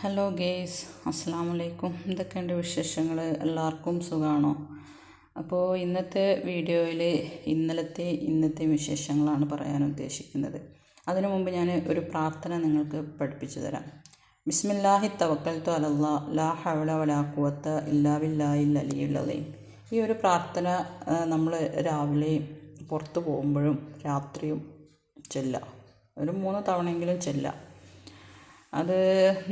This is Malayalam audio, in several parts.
ഹലോ ഗേയ്സ്, അസ്സാം വലൈക്കും. എന്തൊക്കെയുണ്ട് വിശേഷങ്ങൾ? എല്ലാവർക്കും സുഖമാണോ? അപ്പോൾ ഇന്നത്തെ വീഡിയോയിൽ ഇന്നത്തെ വിശേഷങ്ങളാണ് പറയാൻ ഉദ്ദേശിക്കുന്നത്. അതിനു മുമ്പ് ഞാൻ ഒരു പ്രാർത്ഥന നിങ്ങൾക്ക് പഠിപ്പിച്ചു തരാം. ബിസ്മില്ലാഹി തവക്കൽതു അലല്ലാ ലാ ഹൗല വലാ ഖുവത ഇല്ലാ ബില്ലാഹിൽ അലിയ്യുൽ അലീം. ഈ ഒരു പ്രാർത്ഥന നമ്മൾ രാവിലെയും പുറത്ത് പോകുമ്പോഴും രാത്രിയും ചെല്ലുക. ഒരു 3 തവണയെങ്കിലും ചെല്ലുക. അത്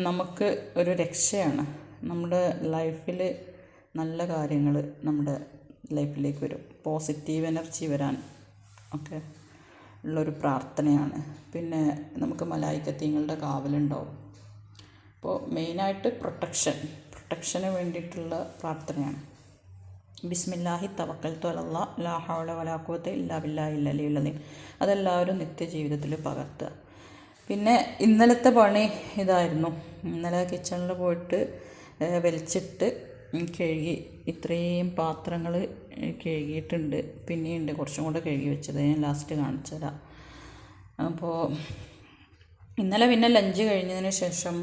നമുക്ക് ഒരു രക്ഷയാണ്. നമ്മുടെ ലൈഫിൽ നല്ല കാര്യങ്ങൾ നമ്മുടെ ലൈഫിലേക്ക് വരും. പോസിറ്റീവ് എനർജി വരാൻ ഒക്കെ ഉള്ളൊരു പ്രാർത്ഥനയാണ്. പിന്നെ നമുക്ക് മലായിക്കത്തീങ്ങളുടെ കാവലുണ്ടാവും. അപ്പോൾ മെയിനായിട്ട് പ്രൊട്ടക്ഷന് വേണ്ടിയിട്ടുള്ള പ്രാർത്ഥനയാണ്. ബിസ്മില്ലാഹി തവക്കൽതു അലല്ലാ ലാ ഹൗല വലാ ഖുവത ഇല്ലാ ബില്ലാഹിൽ അലിയ്യുൽ അലീം. അതെല്ലാവരും നിത്യജീവിതത്തിൽ പകർത്തുക. പിന്നെ ഇന്നലത്തെ പണി ഇതായിരുന്നു. ഇന്നലെ കിച്ചണിൽ പോയിട്ട് വലിച്ചിട്ട് കഴുകി ഇത്രയും പാത്രങ്ങൾ കഴുകിയിട്ടുണ്ട്. പിന്നെയുണ്ട് കുറച്ചും കൂടെ കഴുകി വെച്ചത്, ഞാൻ ലാസ്റ്റ് കാണിച്ചു തരാം. അപ്പോൾ ഇന്നലെ പിന്നെ ലഞ്ച് കഴിഞ്ഞതിന് ശേഷം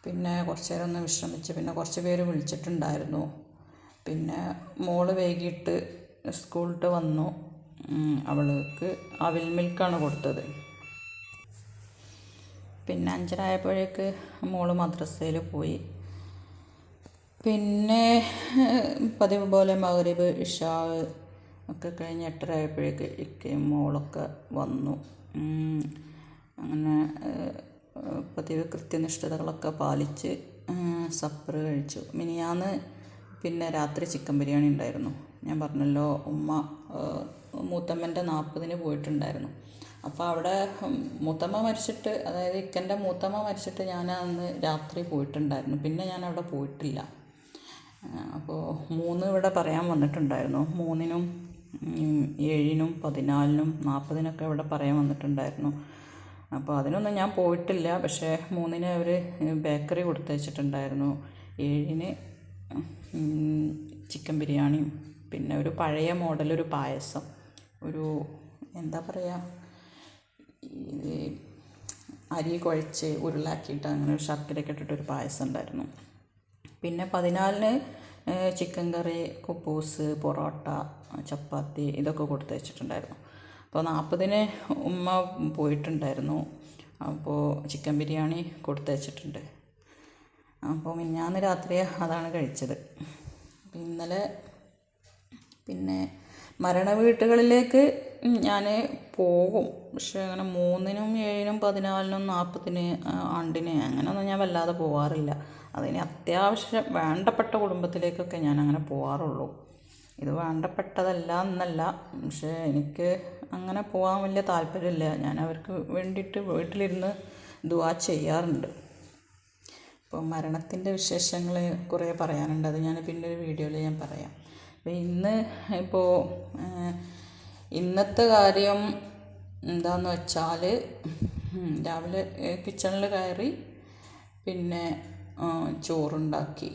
പിന്നെ കുറച്ച് നേരം ഒന്ന് വിശ്രമിച്ച് പിന്നെ കുറച്ച് പേര് വിളിച്ചിട്ടുണ്ടായിരുന്നു. പിന്നെ മോള് വൈകിട്ട് സ്കൂളിട്ട് വന്നു. അവൾക്ക് അവിൽ മിൽക്കാണ് കൊടുത്തത്. പിന്നെ 5:30 ആയപ്പോഴേക്ക് മോള് മദ്രസയിൽ പോയി. പിന്നെ പതിവ് പോലെ മഗ്രിബ് ഇശാ ഒക്കെ കഴിഞ്ഞ് 8:30 ആയപ്പോഴേക്ക് ഇക്കയും മോളൊക്കെ വന്നു. അങ്ങനെ പതിവ് കൃത്യനിഷ്ഠതകളൊക്കെ പാലിച്ച് സപ്പർ കഴിച്ചു. മിനിയാന്ന് പിന്നെ രാത്രി ചിക്കൻ ബിരിയാണി ഉണ്ടായിരുന്നു. ഞാൻ പറഞ്ഞല്ലോ, മൂത്തമ്മൻ്റെ 40-ന് പോയിട്ടുണ്ടായിരുന്നു. അപ്പോൾ അവിടെ മൂത്തമ്മ മരിച്ചിട്ട്, അതായത് ഇക്കൻ്റെ മൂത്തമ്മ മരിച്ചിട്ട് ഞാൻ അന്ന് രാത്രി പോയിട്ടുണ്ടായിരുന്നു. പിന്നെ ഞാൻ അവിടെ പോയിട്ടില്ല. അപ്പോൾ 3 ഇവിടെ പറയാൻ വന്നിട്ടുണ്ടായിരുന്നു. 3-നും 7-നും 14-നും 40-നൊക്കെ ഇവിടെ പറയാൻ വന്നിട്ടുണ്ടായിരുന്നു. അപ്പോൾ അതിനൊന്നും ഞാൻ പോയിട്ടില്ല. പക്ഷേ 3-ന് അവർ ബേക്കറി കൊടുത്തയച്ചിട്ടുണ്ടായിരുന്നു. 7-ന് ചിക്കൻ ബിരിയാണിയും പിന്നെ ഒരു പഴയ മോഡലൊരു പായസം, ഒരു എന്താ പറയുക, അരി കുഴച്ച് ഉരുളാക്കിയിട്ട് അങ്ങനെ ഒരു ശർക്കരയൊക്കെ ഇട്ടിട്ടൊരു പായസം ഉണ്ടായിരുന്നു. പിന്നെ 14-ന് ചിക്കൻ കറി, കുബൂസ്, പൊറോട്ട, ചപ്പാത്തി ഇതൊക്കെ കൊടുത്ത് വെച്ചിട്ടുണ്ടായിരുന്നു. അപ്പോൾ 40-ന് ഉമ്മ പോയിട്ടുണ്ടായിരുന്നു. അപ്പോൾ ചിക്കൻ ബിരിയാണി കൊടുത്ത് വെച്ചിട്ടുണ്ട്. അപ്പോൾ മിനിഞ്ഞാന്ന് രാത്രി അതാണ് കഴിച്ചത്. ഇന്നലെ പിന്നെ മരണ വീട്ടുകളിലേക്ക് ഞാൻ പോകും. പക്ഷേ അങ്ങനെ 3-നും 7-നും 14-നും 40-ന് ആണ്ടിന് അങ്ങനെയൊന്നും ഞാൻ വല്ലാതെ പോകാറില്ല. അതിന് അത്യാവശ്യം വേണ്ടപ്പെട്ട കുടുംബത്തിലേക്കൊക്കെ ഞാൻ അങ്ങനെ പോകാറുള്ളൂ. ഇത് വേണ്ടപ്പെട്ടതല്ല എന്നല്ല, പക്ഷേ എനിക്ക് അങ്ങനെ പോകാൻ വലിയ താല്പര്യമില്ല. ഞാൻ അവർക്ക് വേണ്ടിയിട്ട് വീട്ടിലിരുന്ന് ദുആ ചെയ്യാറുണ്ട്. ഇപ്പോൾ മരണത്തിൻ്റെ വിശേഷങ്ങൾ കുറേ പറയാനുണ്ട്. അത് ഞാൻ പിന്നെ ഒരു വീഡിയോയിൽ ഞാൻ പറയാം. അപ്പോൾ ഇന്നത്തെ കാര്യം എന്താണെന്ന് വെച്ചാൽ, രാവിലെ കിച്ചണിൽ കയറി പിന്നെ ചോറുണ്ടാക്കി.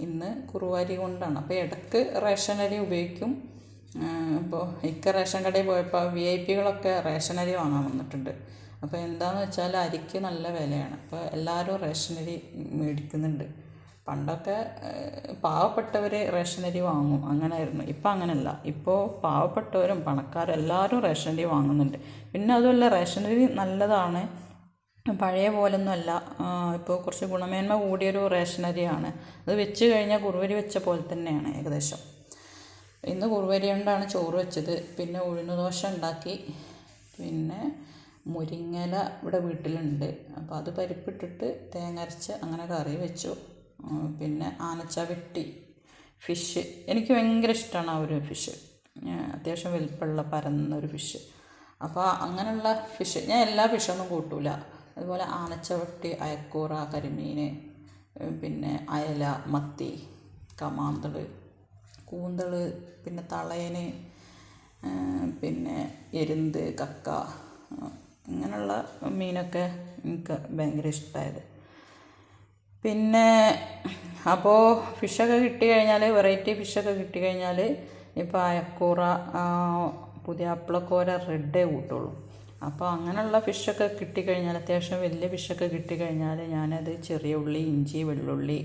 ഇന്ന് കുറുവരി കൊണ്ടാണ്. അപ്പോൾ ഇടയ്ക്ക് റേഷൻ അരി ഉപയോഗിക്കും. ഇപ്പോൾ റേഷൻ കടയിൽ പോയപ്പോൾ VIP-കളൊക്കെ റേഷൻ അരി വാങ്ങാൻ വന്നിട്ടുണ്ട്. അപ്പോൾ എന്താണെന്ന് വെച്ചാൽ അരിക്ക് നല്ല വിലയാണ്. അപ്പോൾ എല്ലാവരും റേഷൻ അരി മേടിക്കുന്നുണ്ട്. പണ്ടൊക്കെ പാവപ്പെട്ടവർ റേഷൻ അരി വാങ്ങും, അങ്ങനെയായിരുന്നു. ഇപ്പം അങ്ങനെയല്ല. ഇപ്പോൾ പാവപ്പെട്ടവരും പണക്കാരും എല്ലാവരും റേഷൻ അരി വാങ്ങുന്നുണ്ട്. പിന്നെ അതുമല്ല, റേഷൻ അരി നല്ലതാണ്, പഴയ പോലൊന്നുമല്ല. ഇപ്പോൾ കുറച്ച് ഗുണമേന്മ കൂടിയൊരു റേഷൻ അരിയാണ്. അത് വെച്ച് കഴിഞ്ഞാൽ കുറുവരി വെച്ച പോലെ തന്നെയാണ് ഏകദേശം. ഇന്ന് കുറുവരി കൊണ്ടാണ് ചോറ് വെച്ചത്. പിന്നെ ഉഴുന്നുദോശ ഉണ്ടാക്കി. പിന്നെ മുരിങ്ങയില ഇവിടെ വീട്ടിലുണ്ട്. അപ്പോൾ അത് പരിപ്പിട്ടിട്ട് തേങ്ങ അരച്ച് അങ്ങനെ കറി വെച്ചു. പിന്നെ ആനച്ചവിട്ടി ഫിഷ്, എനിക്ക് ഭയങ്കര ഇഷ്ടമാണ് ആ ഒരു ഫിഷ്. അത്യാവശ്യം വലിപ്പമുള്ള പരന്നൊരു ഫിഷ്. അപ്പോൾ അങ്ങനെയുള്ള ഫിഷ്, ഞാൻ എല്ലാ ഫിഷൊന്നും കൂട്ടൂല. അതുപോലെ ആനച്ചവിട്ടി, അയക്കൂറ, കരിമീൻ, പിന്നെ അയല, മത്തി, കമാന്തൾ, കൂന്തൾ, പിന്നെ തളയന്, പിന്നെ എരുന്ത്, കക്ക, ഇങ്ങനെയുള്ള മീനൊക്കെ എനിക്ക് ഭയങ്കര ഇഷ്ടമായത്. പിന്നെ അപ്പോൾ ഫിഷൊക്കെ കിട്ടിക്കഴിഞ്ഞാൽ, വെറൈറ്റി ഫിഷൊക്കെ കിട്ടിക്കഴിഞ്ഞാൽ ഇപ്പോൾ അയക്കൂറ, പുതിയാപ്പിളക്കോര റെഡേ കൂട്ടുള്ളൂ. അപ്പോൾ അങ്ങനെയുള്ള ഫിഷൊക്കെ കിട്ടിക്കഴിഞ്ഞാൽ, അത്യാവശ്യം വലിയ ഫിഷൊക്കെ കിട്ടിക്കഴിഞ്ഞാൽ ഞാനത് ചെറിയ ഉള്ളി, ഇഞ്ചി, വെള്ളുള്ളി,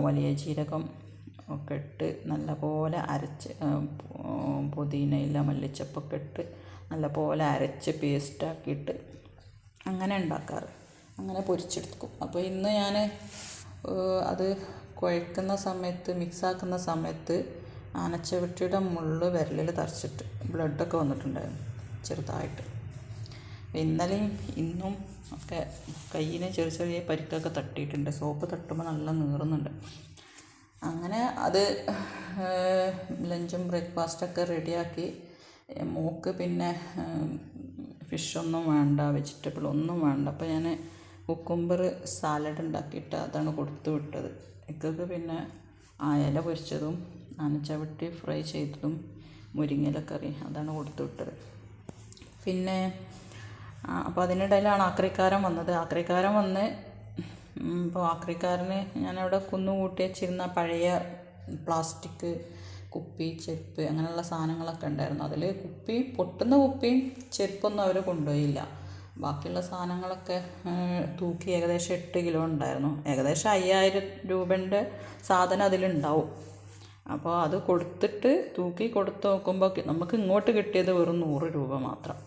വലിയ ജീരകം ഒക്കെ ഇട്ട് നല്ലപോലെ അരച്ച്, പുതിനയില, മല്ലിച്ചപ്പൊക്കെ ഇട്ട് നല്ലപോലെ അരച്ച് പേസ്റ്റാക്കിയിട്ട് അങ്ങനെ ഉണ്ടാക്കാറ്, അങ്ങനെ പൊരിച്ചെടുക്കും. അപ്പോൾ ഇന്ന് ഞാൻ അത് കുഴക്കുന്ന സമയത്ത്, മിക്സാക്കുന്ന സമയത്ത് ആനച്ചവിട്ടിയുടെ മുള്ള് വിരലിൽ തറച്ചിട്ട് ബ്ലഡൊക്കെ വന്നിട്ടുണ്ടായിരുന്നു ചെറുതായിട്ട്. ഇന്നലെയും ഇന്നും ഒക്കെ കയ്യിന് ചെറിയ ചെറിയ പരിക്കൊക്കെ തട്ടിയിട്ടുണ്ട്. സോപ്പ് തട്ടുമ്പോൾ നല്ല നീറുന്നുണ്ട്. അങ്ങനെ അത് ലഞ്ചും ബ്രേക്ക്ഫാസ്റ്റൊക്കെ റെഡിയാക്കി. മോക്ക് പിന്നെ ഫിഷൊന്നും വേണ്ട, വെജിറ്റബിൾ ഒന്നും വേണ്ട. അപ്പോൾ ഞാൻ കുക്കുംബർ സാലഡ് ഉണ്ടാക്കിയിട്ട് അതാണ് കൊടുത്തു വിട്ടത്. ഇക്കൊക്കെ പിന്നെ ഇല പൊരിച്ചതും ആനച്ചവിട്ടി ഫ്രൈ ചെയ്തതും മുരിങ്ങയില കറി അതാണ് കൊടുത്തു വിട്ടത്. പിന്നെ അപ്പോൾ അതിനിടയിലാണ് ആക്രിക്കാരൻ വന്നത്. ആക്രിക്കാരൻ വന്ന് ഇപ്പോൾ ആക്രിക്കാരന് ഞാനവിടെ കുന്നുകൂട്ടി വെച്ചിരുന്ന പഴയ പ്ലാസ്റ്റിക് കുപ്പി, ചെരുപ്പ് അങ്ങനെയുള്ള സാധനങ്ങളൊക്കെ ഉണ്ടായിരുന്നു. അതിൽ പൊട്ടുന്ന കുപ്പിയും ചെരുപ്പൊന്നും അവർ കൊണ്ടുപോയില്ല. ബാക്കിയുള്ള സാധനങ്ങളൊക്കെ തൂക്കി ഏകദേശം 8 കിലോ ഉണ്ടായിരുന്നു. ഏകദേശം 5000 രൂപൻ്റെ സാധനം അതിലുണ്ടാവും. അപ്പോൾ അത് കൊടുത്തിട്ട് തൂക്കി കൊടുത്ത് നോക്കുമ്പോൾ നമുക്ക് ഇങ്ങോട്ട് കിട്ടിയത് വെറും 100 രൂപ മാത്രം.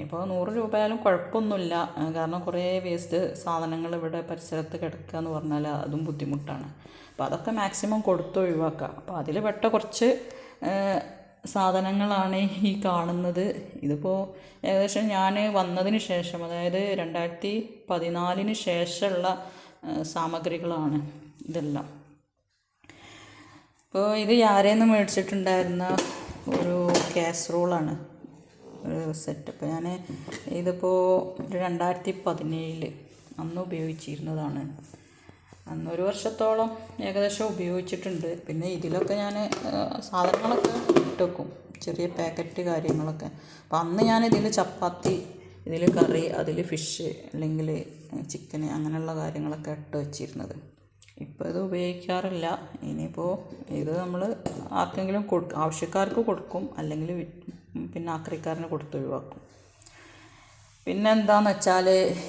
ഇപ്പോൾ 100 രൂപയായാലും കുഴപ്പമൊന്നുമില്ല, കാരണം കുറേ വേസ്റ്റ് സാധനങ്ങൾ ഇവിടെ പരിസരത്ത് കിടക്കുക എന്ന് പറഞ്ഞാൽ അതും ബുദ്ധിമുട്ടാണ്. അപ്പോൾ അതൊക്കെ മാക്സിമം കൊടുത്ത് ഒഴിവാക്കുക. അപ്പോൾ അതിൽ പെട്ട കുറച്ച് സാധനങ്ങളാണ് ഈ കാണുന്നത്. ഇതിപ്പോൾ ഏകദേശം ഞാൻ വന്നതിന് ശേഷം, അതായത് 2014 ശേഷമുള്ള സാമഗ്രികളാണ് ഇതെല്ലാം. ഇപ്പോൾ ഇത് യാരേന്ന് മേടിച്ചിട്ടുണ്ടായിരുന്ന ഒരു കാസറോളാണ്, ഒരു സെറ്റപ്പ്. ഞാൻ ഇതിപ്പോൾ 2017 അന്ന് ഉപയോഗിച്ചിരുന്നതാണ്. അന്ന് 1 വർഷത്തോളം ഏകദേശം ഉപയോഗിച്ചിട്ടുണ്ട്. പിന്നെ ഇതിലൊക്കെ ഞാൻ സാധനങ്ങളൊക്കെ ഇട്ട് വെക്കും, ചെറിയ പാക്കറ്റ് കാര്യങ്ങളൊക്കെ. അപ്പം അന്ന് ഞാനിതിൽ ചപ്പാത്തി, ഇതിൽ കറി, അതിൽ ഫിഷ് അല്ലെങ്കിൽ ചിക്കന് അങ്ങനെയുള്ള കാര്യങ്ങളൊക്കെ ഇട്ട് വെച്ചിരുന്നത്. ഇപ്പോൾ ഇത് ഉപയോഗിക്കാറില്ല. ഇനിയിപ്പോൾ ഇത് നമ്മൾ ആർക്കെങ്കിലും ആവശ്യക്കാർക്ക് കൊടുക്കും, അല്ലെങ്കിൽ പിന്നെ ആക്രിക്കാരന് കൊടുത്തൊഴിവാക്കും. പിന്നെ എന്താണെന്ന് വെച്ചാൽ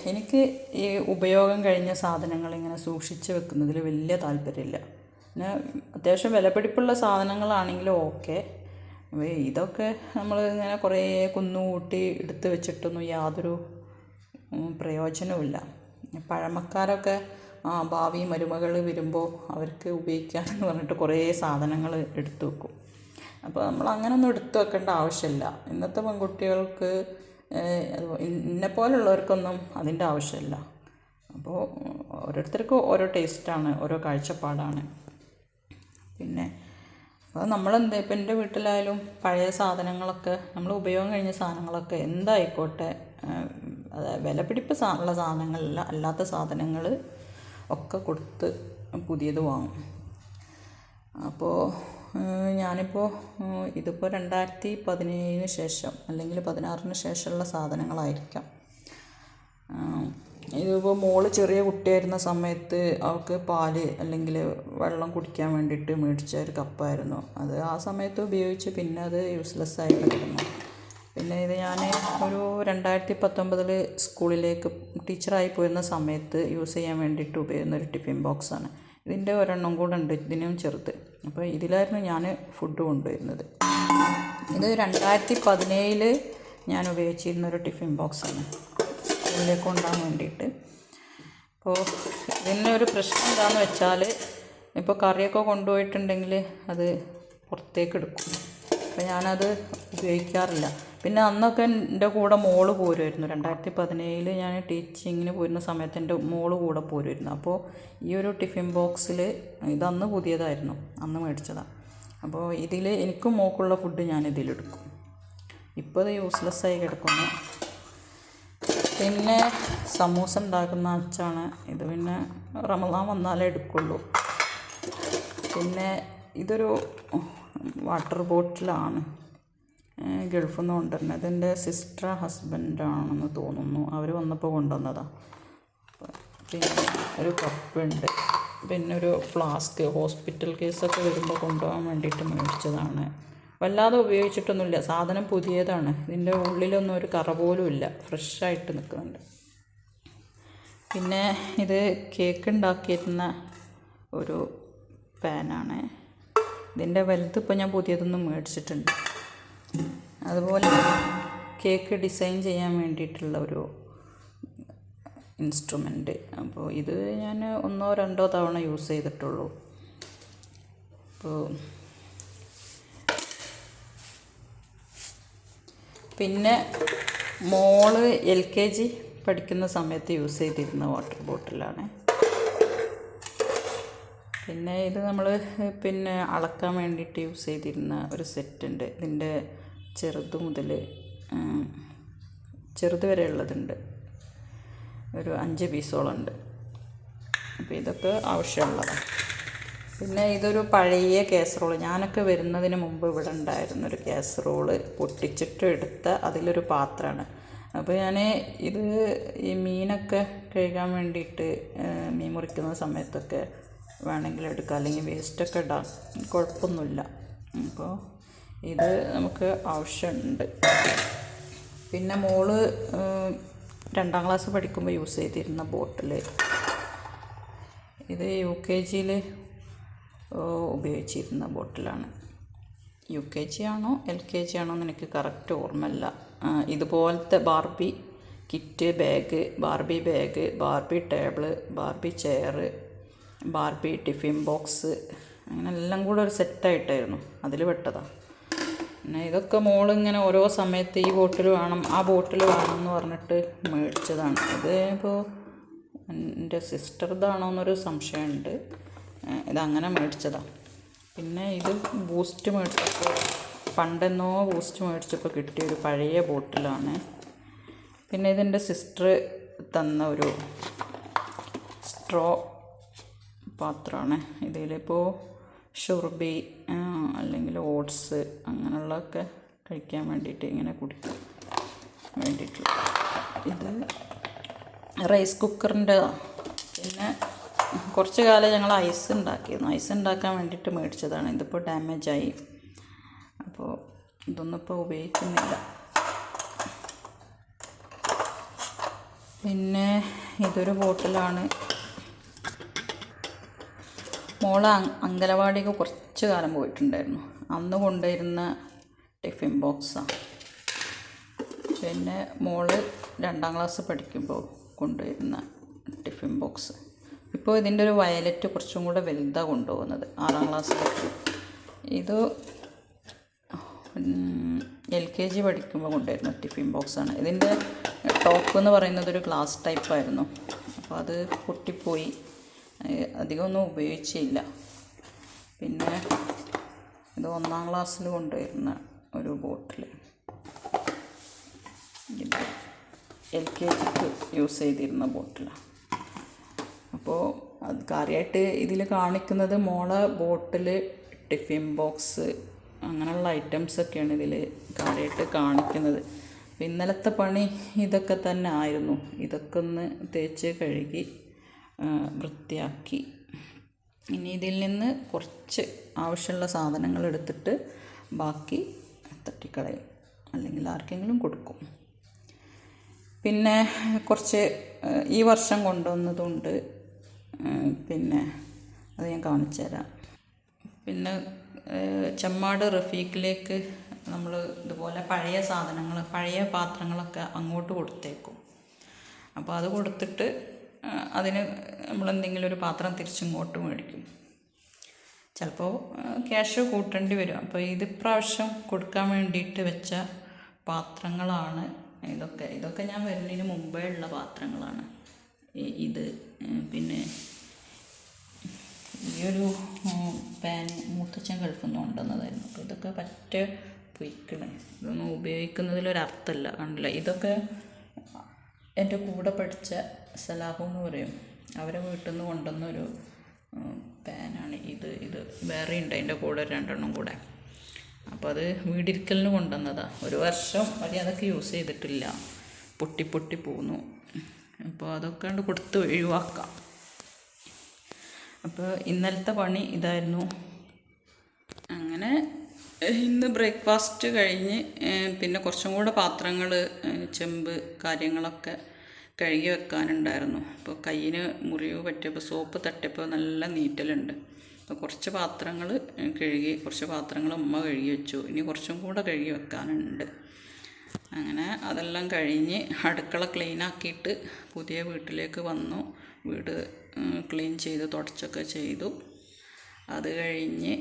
എനിക്ക് ഈ ഉപയോഗം കഴിഞ്ഞ സാധനങ്ങൾ ഇങ്ങനെ സൂക്ഷിച്ച് വെക്കുന്നതിൽ വലിയ താല്പര്യമില്ല. പിന്നെ അത്യാവശ്യം വിലപിടിപ്പുള്ള സാധനങ്ങളാണെങ്കിലും ഓക്കെ. ഇതൊക്കെ നമ്മൾ ഇങ്ങനെ കുറേ കുന്നുകൂട്ടി എടുത്ത് വെച്ചിട്ടൊന്നും യാതൊരു പ്രയോജനവുമില്ല. പഴമക്കാരൊക്കെ ഭാവി മരുമകൾ വരുമ്പോൾ അവർക്ക് ഉപയോഗിക്കാനെന്ന് പറഞ്ഞിട്ട് കുറേ സാധനങ്ങൾ എടുത്തു വെക്കും. അപ്പോൾ നമ്മൾ അങ്ങനെയൊന്നും എടുത്തു വെക്കേണ്ട ആവശ്യമില്ല. ഇന്നത്തെ പെൺകുട്ടികൾക്ക്, എന്നെപ്പോലുള്ളവർക്കൊന്നും അതിൻ്റെ ആവശ്യമില്ല. അപ്പോൾ ഓരോരുത്തർക്കും ഓരോ ടേസ്റ്റാണ്, ഓരോ കാഴ്ചപ്പാടാണ്. പിന്നെ അപ്പോൾ ഇപ്പം എൻ്റെ വീട്ടിലായാലും പഴയ സാധനങ്ങളൊക്കെ, നമ്മൾ ഉപയോഗം കഴിഞ്ഞ സാധനങ്ങളൊക്കെ എന്തായിക്കോട്ടെ, വിലപിടിപ്പ് ഉള്ള സാധനങ്ങളല്ല, അല്ലാത്ത സാധനങ്ങൾ ഒക്കെ കൊടുത്ത് പുതിയത് വാങ്ങും. അപ്പോൾ ഞാനിപ്പോൾ ഇതിപ്പോൾ 2017 ശേഷം അല്ലെങ്കിൽ 2016 ശേഷമുള്ള സാധനങ്ങളായിരിക്കാം. ഇതിപ്പോൾ മോള് ചെറിയ കുട്ടിയായിരുന്ന സമയത്ത് അവൾക്ക് പാല് അല്ലെങ്കിൽ വെള്ളം കുടിക്കാൻ വേണ്ടിയിട്ട് മേടിച്ച ഒരു കപ്പായിരുന്നു അത്. ആ സമയത്ത് ഉപയോഗിച്ച് പിന്നെ അത് യൂസ്ലെസ് ആയിട്ട് കിടന്നു. പിന്നെ ഇത് ഞാൻ ഒരു 2019 സ്കൂളിലേക്ക് ടീച്ചറായി പോയിരുന്ന സമയത്ത് യൂസ് ചെയ്യാൻ വേണ്ടിയിട്ട് ഉപയോഗിക്കുന്ന ഒരു ടിഫിൻ ബോക്സാണ്. ഇതിൻ്റെ ഒരെണ്ണം കൂടെ ഉണ്ട്, ഇതിനും ചെറുത്. അപ്പോൾ ഇതിലായിരുന്നു ഞാൻ ഫുഡ് കൊണ്ടുവരുന്നത്. ഇത് 2017 ഞാൻ ഉപയോഗിച്ചിരുന്നൊരു ടിഫിൻ ബോക്സാണ് സ്കൂളിലേക്ക് കൊണ്ടുപോകാൻ വേണ്ടിയിട്ട്. അപ്പോൾ ഇതിന് ഒരു പ്രശ്നം എന്താണെന്ന് വെച്ചാൽ, ഇപ്പോൾ കറിയൊക്കെ കൊണ്ടുപോയിട്ടുണ്ടെങ്കിൽ അത് പുറത്തേക്ക് എടുക്കും. അപ്പോൾ ഞാനത് ഉപയോഗിക്കാറില്ല. പിന്നെ അന്നൊക്കെ എൻ്റെ കൂടെ മോള് പോരുമായിരുന്നു. 2017 ഞാൻ ടീച്ചിങ്ങിന് പോരുന്ന സമയത്ത് എൻ്റെ മോള് കൂടെ പോരുമായിരുന്നു. അപ്പോൾ ഈ ഒരു ടിഫിൻ ബോക്സിൽ, ഇതന്ന് പുതിയതായിരുന്നു, അന്ന് മേടിച്ചതാണ്. അപ്പോൾ ഇതിൽ എനിക്കും മോക്കുള്ള ഫുഡ് ഞാൻ ഇതിലെടുക്കും. ഇപ്പോൾ ഇത് യൂസ്ലെസ്സായി കിടക്കുന്നു. പിന്നെ സമൂസ ഉണ്ടാക്കുന്ന അച്ചാണ് ഇത്. പിന്നെ റമദാൻ വന്നാലേ എടുക്കുള്ളൂ. പിന്നെ ഇതൊരു വാട്ടർ ബോട്ടിലാണ്, ഗൾഫിൽ നിന്ന് കൊണ്ടുവരുന്നത്. എൻ്റെ സിസ്റ്റർ ഹസ്ബൻഡാണെന്ന് തോന്നുന്നു, അവർ വന്നപ്പോൾ കൊണ്ടുവന്നതാണ്. പിന്നെ ഒരു കപ്പുണ്ട്, പിന്നെ ഒരു ഫ്ലാസ്ക്, ഹോസ്പിറ്റൽ കേസൊക്കെ വരുമ്പോൾ കൊണ്ടുപോകാൻ വേണ്ടിയിട്ട് മേടിച്ചതാണ്. വല്ലാതെ ഉപയോഗിച്ചിട്ടൊന്നുമില്ല. സാധനം പുതിയതാണ്. ഇതിൻ്റെ ഉള്ളിലൊന്നും ഒരു കറ പോലും ഇല്ല, ഫ്രഷായിട്ട് നിൽക്കുന്നുണ്ട്. പിന്നെ ഇത് കേക്ക് ഉണ്ടാക്കിയിരുന്ന ഒരു പാനാണ്. ഇതിൻ്റെ വലുത് ഇപ്പോൾ ഞാൻ പുതിയതൊന്നും മേടിച്ചിട്ടുണ്ട്. അതുപോലെ കേക്ക് ഡിസൈൻ ചെയ്യാൻ വേണ്ടിയിട്ടുള്ള ഒരു ഇൻസ്ട്രുമെൻറ്റ്. അപ്പോൾ ഇത് ഞാൻ 1-2 തവണ യൂസ് ചെയ്തിട്ടുള്ളൂ. അപ്പോൾ പിന്നെ മോള് LKG പഠിക്കുന്ന സമയത്ത് യൂസ് ചെയ്തിരുന്ന വാട്ടർ ബോട്ടിലാണ്. പിന്നെ ഇത് നമ്മൾ പിന്നെ അളക്കാൻ വേണ്ടിയിട്ട് യൂസ് ചെയ്തിരുന്ന ഒരു സെറ്റുണ്ട്. ഇതിൻ്റെ ചെറുത് വരെ ഉള്ളതുണ്ട്. ഒരു 5 പീസോളം ഉണ്ട്. അപ്പോൾ ഇതൊക്കെ ആവശ്യമുള്ളതാണ്. പിന്നെ ഇതൊരു പഴയ കാസറോള്. ഞാനൊക്കെ വരുന്നതിന് മുമ്പ് ഇവിടെ ഉണ്ടായിരുന്നൊരു കാസറോള് പൊട്ടിച്ചിട്ട് എടുത്ത അതിലൊരു പാത്രമാണ്. അപ്പോൾ ഞാൻ ഇത് ഈ മീനൊക്കെ കഴുകാൻ വേണ്ടിയിട്ട് മീൻ മുറിക്കുന്ന സമയത്തൊക്കെ വേണമെങ്കിൽ എടുക്കാം, അല്ലെങ്കിൽ വേസ്റ്റൊക്കെ ഇടാം, കുഴപ്പമൊന്നുമില്ല. അപ്പോൾ ഇത് നമുക്ക് ആവശ്യമുണ്ട്. പിന്നെ മോള് 2ാം ക്ലാസ് പഠിക്കുമ്പോൾ യൂസ് ചെയ്തിരുന്ന ബോട്ടിൽ, ഇത് UKG-യിൽ ഉപയോഗിച്ചിരുന്ന ബോട്ടിലാണ്. UKG ആണോ LKG ആണോ എന്ന് എനിക്ക് കറക്റ്റ് ഓർമ്മയില്ല. ഇതുപോലത്തെ Barbie kit bag, Barbie bag, Barbie table, Barbie chair, Barbie tiffin box, അങ്ങനെ എല്ലാം കൂടെ ഒരു സെറ്റായിട്ടായിരുന്നു. അതിൽ പെട്ടതാണ്. പിന്നെ ഇതൊക്കെ മോളിങ്ങനെ ഓരോ സമയത്ത് ഈ ബോട്ടിൽ വേണം ആ ബോട്ടിൽ വേണം എന്ന് പറഞ്ഞിട്ട് മേടിച്ചതാണ്. ഇത് ഇപ്പോൾ എൻ്റെ സിസ്റ്റർതാണോ എന്നൊരു സംശയമുണ്ട്. ഇതങ്ങനെ മേടിച്ചതാണ്. പിന്നെ ഇത് ബൂസ്റ്റ് മേടിച്ചപ്പോൾ പണ്ടെന്നോ ബൂസ്റ്റ് മേടിച്ചപ്പോൾ കിട്ടിയൊരു പഴയ ബോട്ടിലാണ്. പിന്നെ ഇതെൻ്റെ സിസ്റ്റർ തന്ന ഒരു സ്ട്രോ പാത്രമാണ്. ഇതിലിപ്പോൾ ഷുർബി അല്ലെങ്കിൽ ഓട്സ് അങ്ങനെയുള്ളതൊക്കെ കഴിക്കാൻ വേണ്ടിയിട്ട് ഇങ്ങനെ കുടിക്കാൻ വേണ്ടിയിട്ടുള്ള ഇത് റൈസ് കുക്കറിൻ്റെ. പിന്നെ കുറച്ച് കാലം ഞങ്ങൾ ഐസ് ഉണ്ടാക്കിയിരുന്നു. ഐസ് ഉണ്ടാക്കാൻ വേണ്ടിയിട്ട് മേടിച്ചതാണ്. ഇതിപ്പോൾ ഡാമേജായി. അപ്പോൾ ഇതൊന്നും ഇപ്പോൾ ഉപയോഗിക്കുന്നില്ല. പിന്നെ ഇതൊരു ബോട്ടിലാണ്. മോള് അങ്കനവാടിക്ക് കുറച്ച് കാലം പോയിട്ടുണ്ടായിരുന്നു. അന്ന് കൊണ്ടുവരുന്ന ടിഫിൻ ബോക്സാണ്. പിന്നെ മോള് 2ാം ക്ലാസ് പഠിക്കുമ്പോൾ കൊണ്ടുവരുന്ന ടിഫിൻ ബോക്സ്. ഇപ്പോൾ ഇതിൻ്റെ ഒരു വയലറ്റ് കുറച്ചും കൂടെ വലുതാണ് കൊണ്ടുപോകുന്നത്, 6ാം ക്ലാസ്സിലേക്ക്. ഇത് LKG പഠിക്കുമ്പോൾ കൊണ്ടുവരുന്ന ടിഫിൻ ബോക്സാണ്. ഇതിൻ്റെ ടോപ്പ് എന്ന് പറയുന്നത് ഒരു ഗ്ലാസ് ടൈപ്പായിരുന്നു. അപ്പോൾ അത് പൊട്ടിപ്പോയി, അധികമൊന്നും ഉപയോഗിച്ചില്ല. പിന്നെ ഇത് 1ാം ക്ലാസ്സിൽ കൊണ്ടുവരുന്ന ഒരു ബോട്ടിൽ, ഇത് LKGക്ക് യൂസ് ചെയ്തിരുന്ന ബോട്ടിലാണ്. അപ്പോൾ അത് കാര്യമായിട്ട് ഇതിൽ കാണിക്കുന്നത് മോളെ ബോട്ടിൽ, ടിഫിൻ ബോക്സ് അങ്ങനെയുള്ള ഐറ്റംസൊക്കെയാണ് ഇതിൽ കാര്യമായിട്ട് കാണിക്കുന്നത്. ഇന്നലത്തെ പണി ഇതൊക്കെ തന്നെ ആയിരുന്നു. ഇതൊക്കെ ഒന്ന് തേച്ച് കഴുകി വൃത്തിയാക്കി. ഇനി ഇതിൽ നിന്ന് കുറച്ച് ആവശ്യമുള്ള സാധനങ്ങൾ എടുത്തിട്ട് ബാക്കി തട്ടിക്കളയും, അല്ലെങ്കിൽ ആർക്കെങ്കിലും കൊടുക്കും. പിന്നെ കുറച്ച് ഈ വർഷം കൊണ്ടുവന്നതുണ്ട്. പിന്നെ അത് ഞാൻ കാണിച്ചു തരാം. പിന്നെ ചെമ്മാട് റഫീഖിലേക്ക് നമ്മൾ ഇതുപോലെ പഴയ സാധനങ്ങൾ, പഴയ പാത്രങ്ങളൊക്കെ അങ്ങോട്ട് കൊടുത്തേക്കും. അപ്പോൾ അത് കൊടുത്തിട്ട് അതിന് നമ്മളെന്തെങ്കിലും ഒരു പാത്രം തിരിച്ചിങ്ങോട്ട് മേടിക്കും. ചിലപ്പോൾ ക്യാഷ് കൂട്ടേണ്ടി വരും. അപ്പോൾ ഇതിപ്രാവശ്യം കൊടുക്കാൻ വേണ്ടിയിട്ട് വെച്ച പാത്രങ്ങളാണ് ഇതൊക്കെ ഞാൻ വരുന്നതിന് മുമ്പേ ഉള്ള പാത്രങ്ങളാണ്. ഇത് പിന്നെ ഈ ഒരു പാൻ മൂത്തച്ഛൻ ഗൾഫിൽ നിന്ന് കൊണ്ടുവന്നതായിരുന്നു. അപ്പോൾ ഇതൊക്കെ പറ്റ പൊയ്ക്കണേ, ഇതൊന്നും ഉപയോഗിക്കുന്നതിലൊരർത്ഥമില്ല. കണ്ടില്ല, ഇതൊക്കെ എൻ്റെ കൂടെ പഠിച്ച സലാഹു എന്ന് പറയും, അവരെ വീട്ടിൽ നിന്ന് കൊണ്ടുവന്നൊരു പാനാണ് ഇത്. വേറെ ഉണ്ട് അതിൻ്റെ കൂടെ 2 കൂടെ. അപ്പോൾ അത് വീടിരിക്കലിന് കൊണ്ടുവന്നതാണ്. 1 വർഷം വരെ അതൊക്കെ യൂസ് ചെയ്തിട്ടില്ല, പൊട്ടി പോന്നു. അപ്പോൾ അതൊക്കെ കൊണ്ട് കൊടുത്ത് ഒഴിവാക്കാം. അപ്പോൾ ഇന്നലത്തെ പണി ഇതായിരുന്നു. അങ്ങനെ ഇന്ന് ബ്രേക്ക്ഫാസ്റ്റ് കഴിഞ്ഞ് പിന്നെ കുറച്ചും കൂടെ പാത്രങ്ങൾ, ചെമ്പ് കാര്യങ്ങളൊക്കെ കഴുകി വെക്കാനുണ്ടായിരുന്നു. അപ്പോൾ കയ്യിന് മുറിവ് പറ്റിയപ്പോൾ സോപ്പ് തട്ടിയപ്പോൾ നല്ല നീറ്റലുണ്ട്. അപ്പോൾ കുറച്ച് പാത്രങ്ങൾ കഴുകി, കുറച്ച് പാത്രങ്ങൾ ഉമ്മ കഴുകി വെച്ചു. ഇനി കുറച്ചും കൂടെ കഴുകി വെക്കാനുണ്ട്. അങ്ങനെ അതെല്ലാം കഴിഞ്ഞ് അടുക്കള ക്ലീനാക്കിയിട്ട് പുതിയ വീട്ടിലേക്ക് വന്നു. വീട് ക്ലീൻ ചെയ്ത് തുടച്ചൊക്കെ ചെയ്തു. അത് കഴിഞ്ഞ്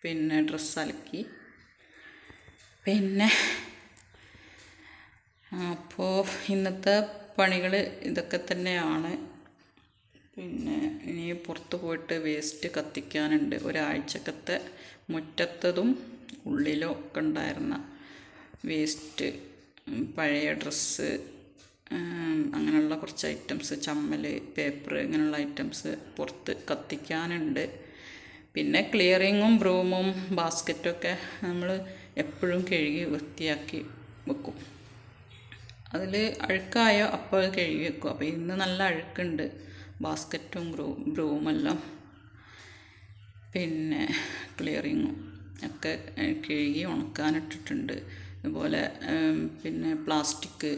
പിന്നെ ഡ്രസ്സ് അലക്കി. പിന്നെ അപ്പോൾ ഇന്നത്തെ പണികൾ ഇതൊക്കെ തന്നെയാണ്. പിന്നെ ഇനി പുറത്ത് പോയിട്ട് വേസ്റ്റ് കത്തിക്കാനുണ്ട്. ഒരാഴ്ചക്കത്തെ മുറ്റത്തതും ഉള്ളിലും ഒക്കെ ഉണ്ടായിരുന്ന വേസ്റ്റ്, പഴയ ഡ്രസ്സ്, അങ്ങനെയുള്ള കുറച്ച് ഐറ്റംസ്, ചമ്മൽ, പേപ്പർ, ഇങ്ങനെയുള്ള ഐറ്റംസ് പുറത്ത് കത്തിക്കാനുണ്ട്. പിന്നെ ക്ലിയറിങ്ങും ബ്രൂമും ബാസ്ക്കറ്റൊക്കെ നമ്മൾ എപ്പോഴും കഴുകി വൃത്തിയാക്കി വെക്കും. അതിൽ അഴുക്കായോ അപ്പോൾ കഴുകി വെക്കും. അപ്പോൾ ഇന്ന് നല്ല അഴുക്കുണ്ട് ബാസ്ക്കറ്റും ബ്രൂമെല്ലാം. പിന്നെ ക്ലിയറിങ്ങും ഒക്കെ കഴുകി ഉണക്കാനിട്ടിട്ടുണ്ട്. അതുപോലെ പിന്നെ പ്ലാസ്റ്റിക്,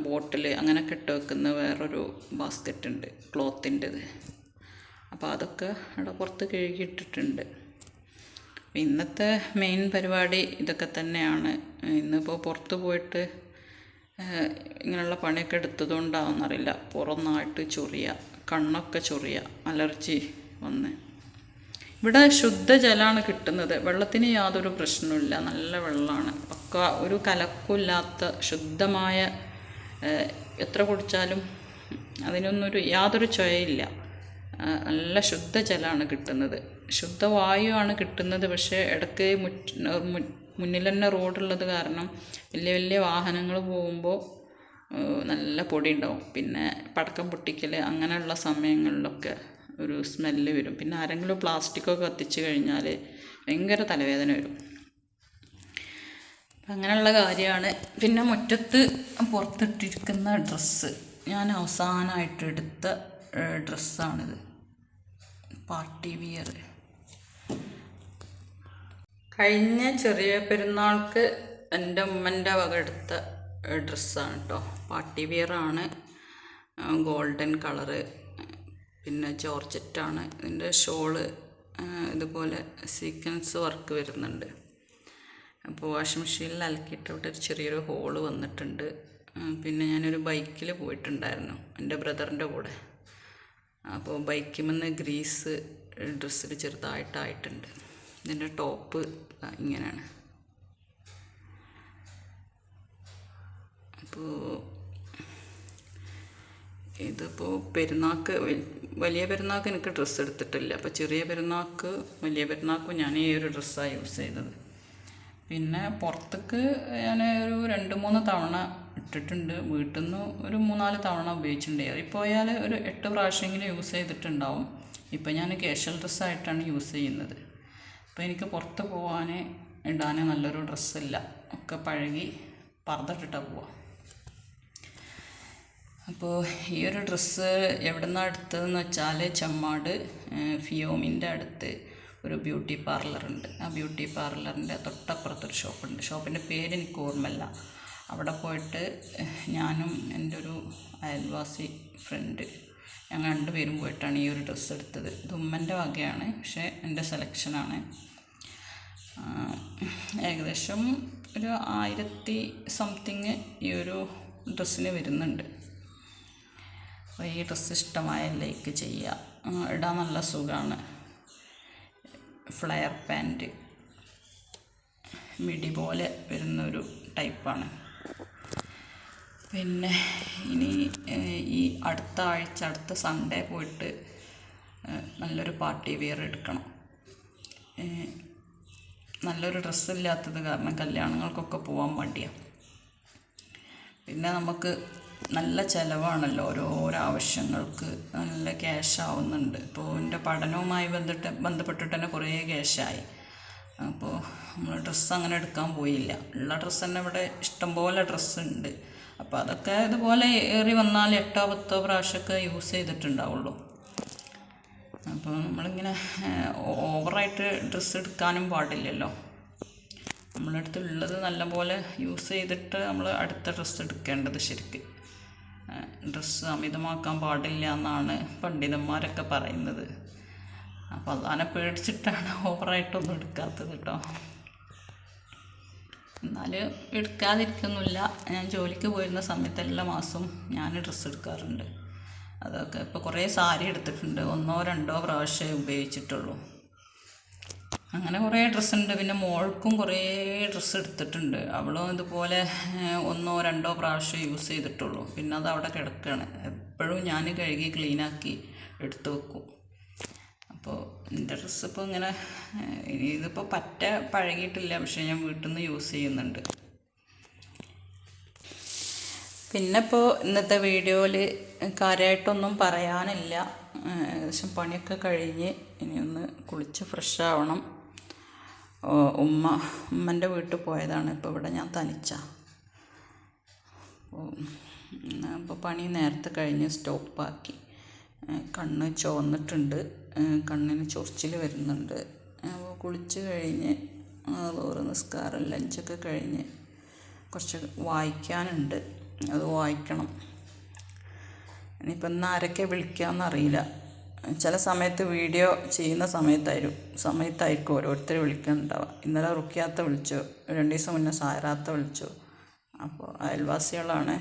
ബോട്ടിൽ അങ്ങനെയൊക്കെ ഇട്ട് വെക്കുന്ന വേറൊരു ബാസ്ക്കറ്റ് ഉണ്ട്, ക്ലോത്തിൻ്റെത്. അപ്പോൾ അതൊക്കെ അവിടെ പുറത്ത് കഴുകിയിട്ടിട്ടുണ്ട്. ഇന്നത്തെ മെയിൻ പരിപാടി ഇതൊക്കെ തന്നെയാണ്. ഇന്നിപ്പോൾ പുറത്ത് പോയിട്ട് ഇങ്ങനെയുള്ള പണിയൊക്കെ എടുത്തതുകൊണ്ടാണെന്നറിയില്ല, പുറന്നായിട്ട് ചൊറിയുക, കണ്ണൊക്കെ ചൊറിയുക, അലർജി വന്ന്. ഇവിടെ ശുദ്ധജലമാണ് കിട്ടുന്നത്. വെള്ളത്തിന് യാതൊരു പ്രശ്നവുമില്ല, നല്ല വെള്ളമാണ്. ഒക്കെ ഒരു കലക്കില്ലാത്ത ശുദ്ധമായ, എത്ര കുടിച്ചാലും യാതൊരു ചൊയയില്ല. നല്ല ശുദ്ധജലമാണ് കിട്ടുന്നത്. ശുദ്ധവായുവാണ് കിട്ടുന്നത്. പക്ഷേ ഇടയ്ക്ക് മുന്നിൽ തന്നെ റോഡുള്ളത് കാരണം വലിയ വലിയ വാഹനങ്ങൾ പോകുമ്പോൾ നല്ല പൊടി ഉണ്ടാവും. പിന്നെ പടക്കം പൊട്ടിക്കൽ അങ്ങനെയുള്ള സമയങ്ങളിലൊക്കെ ഒരു സ്മെല്ല് വരും. പിന്നെ ആരെങ്കിലും പ്ലാസ്റ്റിക്കൊക്കെ കത്തിച്ച് കഴിഞ്ഞാൽ ഭയങ്കര തലവേദന വരും. അങ്ങനെയുള്ള കാര്യമാണ്. പിന്നെ മുറ്റത്ത് പുറത്തിട്ടിരിക്കുന്ന ഡ്രസ്സ് ഞാൻ അവസാനമായിട്ട് എടുത്ത ഡ്രസ്സാണിത്, പാർട്ടി വിയർ. കഴിഞ്ഞ ചെറിയ പെരുന്നാൾക്ക് എൻ്റെ ഉമ്മൻ്റെ വക എടുത്ത ഡ്രസ്സാണ് കേട്ടോ. പാർട്ടി വിയറാണ്, ഗോൾഡൻ കളറ്, പിന്നെ ജോർജറ്റാണ്. ഇതിൻ്റെ ഷോള് ഇതുപോലെ സീക്വൻസ് വർക്ക് വരുന്നുണ്ട്. അപ്പോൾ വാഷിംഗ് മെഷീനിൽ അലക്കിയിട്ട് ഇവിടെ ഒരു ചെറിയൊരു ഹോള് വന്നിട്ടുണ്ട്. പിന്നെ ഞാനൊരു ബൈക്കിൽ പോയിട്ടുണ്ടായിരുന്നു എൻ്റെ ബ്രദറിൻ്റെ കൂടെ. അപ്പോൾ ബൈക്കിൽ ഗ്രീസ് ഡ്രസ്സിൽ ചെറുതായിട്ടായിട്ടുണ്ട്. ഇതിൻ്റെ ടോപ്പ് ഇങ്ങനെയാണ്. അപ്പോൾ ഇതിപ്പോൾ പെരുന്നാൾക്ക്, വലിയ പെരുന്നാൾക്ക് എനിക്ക് ഡ്രസ്സ് എടുത്തിട്ടില്ല. അപ്പോൾ ചെറിയ പെരുന്നാൾക്ക്, വലിയ പെരുന്നാൾക്കും ഞാൻ ഈ ഒരു ഡ്രസ്സാണ് യൂസ് ചെയ്തത്. പിന്നെ പുറത്തേക്ക് ഞാൻ ഒരു 2-3 തവണ ഇട്ടിട്ടുണ്ട്. വീട്ടിൽ നിന്ന് ഒരു 3-4 തവണ ഉപയോഗിച്ചിട്ടുണ്ട്. ഏറിപ്പോയാൽ ഒരു 8 പ്രാവശ്യമെങ്കിലും യൂസ് ചെയ്തിട്ടുണ്ടാവും. ഇപ്പോൾ ഞാൻ കാഷ്വൽ ഡ്രസ്സായിട്ടാണ് യൂസ് ചെയ്യുന്നത്. അപ്പോൾ എനിക്ക് പുറത്ത് പോകാൻ ഇടാൻ നല്ലൊരു ഡ്രസ്സില്ല, ഒക്കെ പഴകി പർദ്ദയിട്ടിട്ടാണ് പോവുക. അപ്പോൾ ഈ ഒരു ഡ്രസ്സ് എവിടെ നിന്നാണ് എടുത്തതെന്ന് വെച്ചാൽ, ചെമ്മാട് ഫിയോമിൻ്റെ അടുത്ത് ഒരു ബ്യൂട്ടി പാർലറുണ്ട്. ആ ബ്യൂട്ടി പാർലറിൻ്റെ തൊട്ടപ്പുറത്തൊരു ഷോപ്പുണ്ട്. ഷോപ്പിൻ്റെ പേര് എനിക്ക് ഓർമ്മയില്ല. അവിടെ പോയിട്ട് ഞാനും എൻ്റെ ഒരു അയൽവാസി ഫ്രണ്ട്, ഞങ്ങൾ 2 പേരും പോയിട്ടാണ് ഈ ഒരു ഡ്രസ്സ് എടുത്തത്. ഇത് ഉമ്മൻ്റെ വകയാണ്, പക്ഷേ എൻ്റെ സെലക്ഷനാണ്. ഏകദേശം ഒരു 1000 സംതിങ് ഈ ഒരു ഡ്രസ്സിന് വരുന്നുണ്ട്. അപ്പോൾ ഈ ഡ്രസ്സ് ഇഷ്ടമായ ലൈക്ക് ചെയ്യുക, ഇടാൻ നല്ല സുഖമാണ്. ഫ്ലെയർ പാൻറ്റ്, മിഡി പോലെ വരുന്നൊരു ടൈപ്പാണ്. പിന്നെ ഇനി ഈ അടുത്ത സൺഡേ പോയിട്ട് നല്ലൊരു പാർട്ടി വെയർ എടുക്കണം. നല്ലൊരു ഡ്രസ്സില്ലാത്തത് കാരണം കല്യാണങ്ങൾക്കൊക്കെ പോകാൻ മടിയാണ്. പിന്നെ നമുക്ക് നല്ല ചിലവാണല്ലോ, ഓരോരോ ആവശ്യങ്ങൾക്ക് നല്ല ക്യാഷ് ആവുന്നുണ്ട്. ഇപ്പോൾ എൻ്റെ പഠനവുമായി ബന്ധപ്പെട്ടിട്ട് തന്നെ കുറേ ക്യാഷായി. അപ്പോൾ നമ്മൾ ഡ്രസ്സ് അങ്ങനെ എടുക്കാൻ പോയില്ല. ഉള്ള ഡ്രസ്സ് തന്നെ ഇവിടെ ഇഷ്ടംപോലെ ഡ്രസ്സുണ്ട്. അപ്പോൾ അതൊക്കെ ഇതുപോലെ ഏറി വന്നാൽ 8-10 പ്രാവശ്യമൊക്കെ യൂസ് ചെയ്തിട്ടുണ്ടാവുള്ളൂ. അപ്പോൾ നമ്മളിങ്ങനെ ഓവറായിട്ട് ഡ്രസ്സ് എടുക്കാനും പാടില്ലല്ലോ. നമ്മളടുത്തുള്ളത് നല്ലപോലെ യൂസ് ചെയ്തിട്ട് നമ്മൾ അടുത്ത ഡ്രസ്സ് എടുക്കേണ്ടത്. ശരിക്ക് ഡ്രസ്സ് അമിതമാക്കാൻ പാടില്ല എന്നാണ് പണ്ഡിതന്മാരൊക്കെ പറയുന്നത്. അപ്പോൾ അതാണ് പേടിച്ചിട്ടാണ് ഓവറായിട്ടൊന്നും എടുക്കാത്തത് കേട്ടോ. എന്നാലും എടുക്കാതിരിക്കുന്നില്ല. ഞാൻ ജോലിക്ക് പോയിരുന്ന സമയത്ത് എല്ലാ മാസവും ഞാൻ ഡ്രസ്സ് എടുക്കാറുണ്ട്. അതൊക്കെ ഇപ്പോൾ കുറേ സാരി എടുത്തിട്ടുണ്ട്. 1 or 2 പ്രാവശ്യമേ ഉപയോഗിച്ചിട്ടുള്ളൂ. അങ്ങനെ കുറേ ഡ്രസ്സുണ്ട്. പിന്നെ മോൾക്കും കുറേ ഡ്രസ്സ് എടുത്തിട്ടുണ്ട്. അവളും ഇതുപോലെ 1 or 2 പ്രാവശ്യം യൂസ് ചെയ്തിട്ടുള്ളൂ. പിന്നെ അത് അവിടെ കിടക്കുകയാണ്. എപ്പോഴും ഞാൻ കഴുകി ക്ലീനാക്കി എടുത്ത് വെക്കും. അപ്പോൾ എൻ്റെ ഡ്രസ്സ് ഇപ്പോൾ ഇങ്ങനെ ഇതിപ്പോൾ പറ്റ പഴകിയിട്ടില്ല, പക്ഷേ ഞാൻ വീട്ടിൽ നിന്ന് യൂസ് ചെയ്യുന്നുണ്ട്. പിന്നെ ഇപ്പോൾ ഇന്നത്തെ വീഡിയോയിൽ കാര്യമായിട്ടൊന്നും പറയാനില്ല. ഏകദേശം പണിയൊക്കെ കഴിഞ്ഞ് ഇനി ഒന്ന് കുളിച്ച് ഫ്രഷ് ആവണം. ഉമ്മൻ്റെ വീട്ടിൽ പോയതാണ്. ഇപ്പോൾ ഇവിടെ ഞാൻ തനിച്ച. അപ്പോൾ പണി നേരത്തെ കഴിഞ്ഞ് സ്റ്റോപ്പാക്കി. കണ്ണ് ചുവന്നിട്ടുണ്ട്, കണ്ണിന് ചൊറിച്ചിൽ വരുന്നുണ്ട്. അപ്പോൾ കുളിച്ച് കഴിഞ്ഞ് അതുപോലെ നിസ്കാരം ലഞ്ചൊക്കെ കഴിഞ്ഞ് കുറച്ച് വായിക്കാനുണ്ട്, അത് വായിക്കണം. ഇനിയിപ്പോൾ ഇന്ന് ആരൊക്കെ വിളിക്കാമെന്നറിയില്ല. ചില സമയത്ത് വീഡിയോ ചെയ്യുന്ന സമയത്തായിരിക്കും ഓരോരുത്തർ വിളിക്കുന്നുണ്ടാവുക. ഇന്നലെ റുക്കിയാത്ത വിളിച്ചു, 2 ദിവസം മുന്നേ സായറാത്ത വിളിച്ചു. അപ്പോൾ അയൽവാസികളാണ്.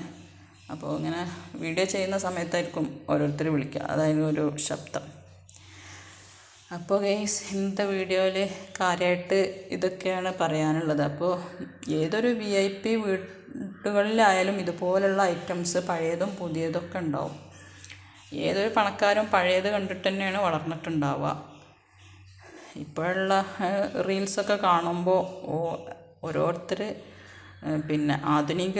അപ്പോൾ ഇങ്ങനെ വീഡിയോ ചെയ്യുന്ന സമയത്തായിരിക്കും ഓരോരുത്തർ വിളിക്കുക, അതായത് ഒരു ശബ്ദം. അപ്പോൾ ഗൈസ്, ഇന്നത്തെ വീഡിയോയിൽ കാര്യമായിട്ട് ഇതൊക്കെയാണ് പറയാനുള്ളത്. അപ്പോൾ ഏതൊരു VIP വീടുകളിലായാലും ഇതുപോലുള്ള ഐറ്റംസ് പഴയതും പുതിയതൊക്കെ ഉണ്ടാവും. ഏതൊരു പണക്കാരും പഴയത് കണ്ടിട്ട് തന്നെയാണ് വളർന്നിട്ടുണ്ടാവുക. ഇപ്പോഴുള്ള റീൽസൊക്കെ കാണുമ്പോൾ ഓരോരുത്തർ പിന്നെ ആധുനിക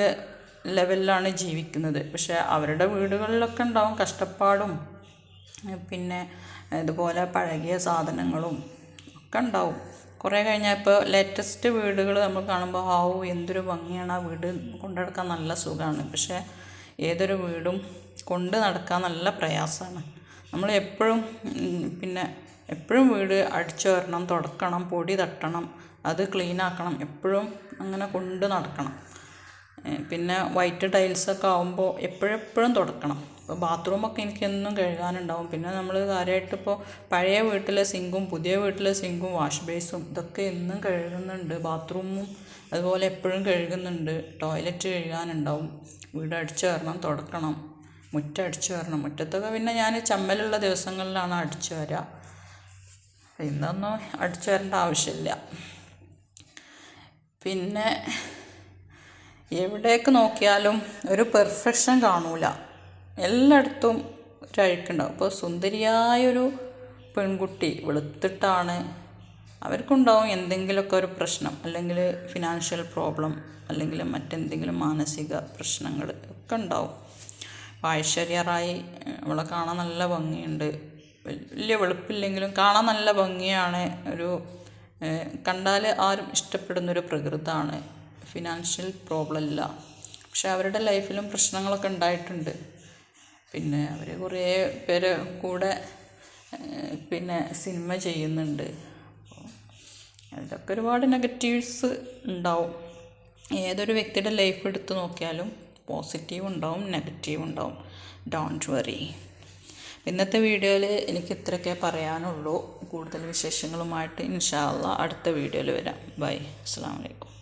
ലെവലിലാണ് ജീവിക്കുന്നത്. പക്ഷേ അവരുടെ വീടുകളിലൊക്കെ ഉണ്ടാവും കഷ്ടപ്പാടും പിന്നെ ഇതുപോലെ പഴകിയ സാധനങ്ങളും ഒക്കെ ഉണ്ടാവും. കുറേ കഴിഞ്ഞാൽ ഇപ്പോൾ ലേറ്റസ്റ്റ് വീടുകൾ നമ്മൾ കാണുമ്പോൾ എന്തൊരു ഭംഗിയാണ്, ആ വീട് കൊണ്ടു നടക്കാൻ നല്ല സുഖമാണ്. പക്ഷേ ഏതൊരു വീടും കൊണ്ട് നടക്കാൻ നല്ല പ്രയാസമാണ്. നമ്മൾ എപ്പോഴും വീട് അടിച്ചു വാരണം, തുടക്കണം, പൊടി തട്ടണം, അത് ക്ലീനാക്കണം, എപ്പോഴും അങ്ങനെ കൊണ്ട് നടക്കണം. പിന്നെ വൈറ്റ് ടൈൽസൊക്കെ ആകുമ്പോൾ എപ്പോഴും തുടക്കണം. ഇപ്പോൾ ബാത്റൂമൊക്കെ എനിക്ക് എന്നും കഴുകാനുണ്ടാവും. പിന്നെ നമ്മൾ കാര്യമായിട്ടിപ്പോൾ പഴയ വീട്ടിലെ സിങ്കും പുതിയ വീട്ടിലെ സിങ്കും വാഷ് ബേസും ഇതൊക്കെ എന്നും കഴുകുന്നുണ്ട്. ബാത്റൂമും അതുപോലെ എപ്പോഴും കഴുകുന്നുണ്ട്. ടോയ്ലറ്റ് കഴുകാനുണ്ടാവും. വീട് അടിച്ചു വാരണം, തുടക്കണം, മുറ്റം അടിച്ചു വാരണം. മുറ്റത്തൊക്കെ പിന്നെ ഞാൻ ചമ്മലുള്ള ദിവസങ്ങളിലാണ് അടിച്ചു വരിക. ഇന്നൊന്നും അടിച്ചു വരേണ്ട ആവശ്യമില്ല. പിന്നെ എവിടേക്ക് നോക്കിയാലും ഒരു പെർഫെക്ഷൻ കാണൂല. എല്ലായിടത്തും ഒരഴുക്കുണ്ടാവും. ഇപ്പോൾ സുന്ദരിയായൊരു പെൺകുട്ടി വെളുത്തിട്ടാണ്, അവർക്കുണ്ടാവും എന്തെങ്കിലുമൊക്കെ ഒരു പ്രശ്നം, അല്ലെങ്കിൽ ഫിനാൻഷ്യൽ പ്രോബ്ലം, അല്ലെങ്കിൽ മറ്റെന്തെങ്കിലും മാനസിക പ്രശ്നങ്ങൾ ഒക്കെ ഉണ്ടാവും. ഐശ്വര്യ റായ്, അവളെ കാണാൻ നല്ല ഭംഗിയുണ്ട്. വലിയ വെളുപ്പില്ലെങ്കിലും കാണാൻ നല്ല ഭംഗിയാണ്. കണ്ടാൽ ആരും ഇഷ്ടപ്പെടുന്നൊരു പ്രകൃതമാണ്. ഫിനാൻഷ്യൽ പ്രോബ്ലം ഇല്ല. പക്ഷെ അവരുടെ ലൈഫിലും പ്രശ്നങ്ങളൊക്കെ ഉണ്ടായിട്ടുണ്ട്. പിന്നെ അവർ കുറേ പേര് കൂടെ പിന്നെ സിനിമ ചെയ്യുന്നുണ്ട്. അതിലൊക്കെ ഒരുപാട് നെഗറ്റീവ്സ് ഉണ്ടാവും. ഏതൊരു വ്യക്തിയുടെ ലൈഫ് എടുത്ത് നോക്കിയാലും പോസിറ്റീവ് ഉണ്ടാവും, നെഗറ്റീവ് ഉണ്ടാവും. Don't worry. ഇന്നത്തെ വീഡിയോയിൽ എനിക്ക് ഇത്രയൊക്കെ പറയാനുള്ളൂ. കൂടുതൽ വിശേഷങ്ങളുമായിട്ട് ഇൻഷാ അല്ലാഹ് അടുത്ത വീഡിയോയിൽ വരാം. ബൈ. അസ്സലാമു അലൈക്കും.